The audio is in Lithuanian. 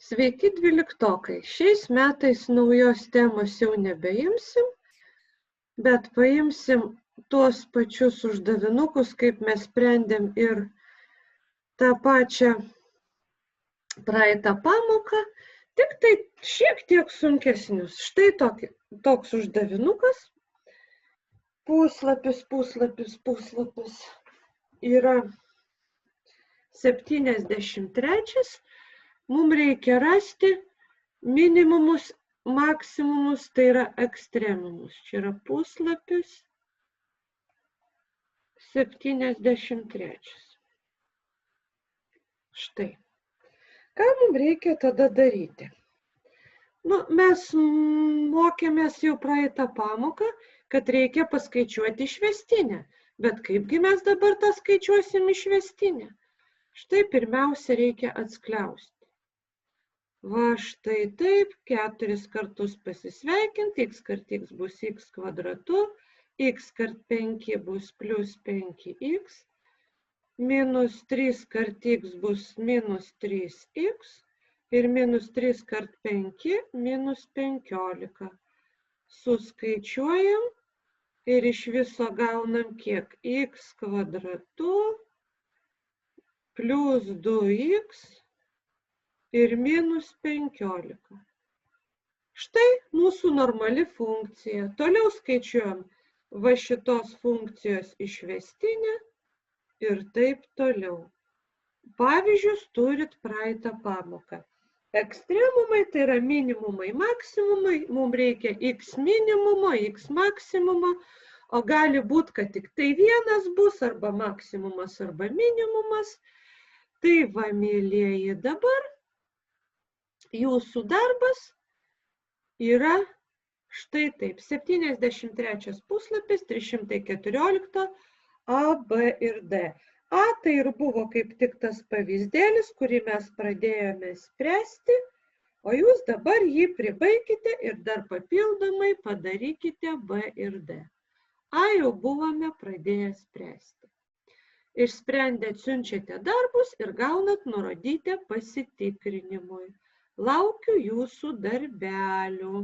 Sveiki, dvyliktokai. Šiais metais naujos temos jau nebeimsim, bet paimsim tuos pačius uždavinukus, kaip mes sprendėm ir tą pačią praeitą pamoką, tik tai šiek tiek sunkesnius. Štai toks uždavinukas. Puslapis yra 73. Mums reikia rasti minimumus, maksimumus, tai yra ekstremumus. Čia yra puslapis 73. Štai. Ką mums reikia tada daryti? Mes mokėmės jau praeitą pamoką, kad reikia paskaičiuoti išvestinę. Bet kaipgi mes dabar tą skaičiuosim išvestinę? Štai pirmiausia reikia atskliausti. Va štai taip, 4 kartus pasisveikinti, x kart x bus x kvadratu, x kart 5 bus plus 5x, minus 3 kart x bus minus 3x ir minus 3 kart 5 minus 15. Suskaičiuojam ir iš viso gaunam kiek? X kvadratu plus 2x ir minus 15. Štai mūsų normali funkcija. Toliau skaičiuojam va šitos funkcijos išvestinę ir taip toliau. Pavyzdžius turit praeitą pamoką. Ekstremumai tai yra minimumai, maksimumai. Mums reikia x minimumo, x maksimumo, o gali būti, kad tik tai vienas bus, arba maksimumas, arba minimumas. Tai va, mėlieji, dabar jūsų darbas yra štai taip. 73 puslapis, 314 A, B ir D. A tai ir buvo kaip tik tas pavyzdėlis, kurį mes pradėjome spręsti, o jūs dabar jį pribaikite ir dar papildomai padarykite B ir D. A jau buvome pradėję spręsti. Išsprendę siunčiate darbus ir gaunat nurodytę pasitikrinimui. Laukiu jūsų darbelių.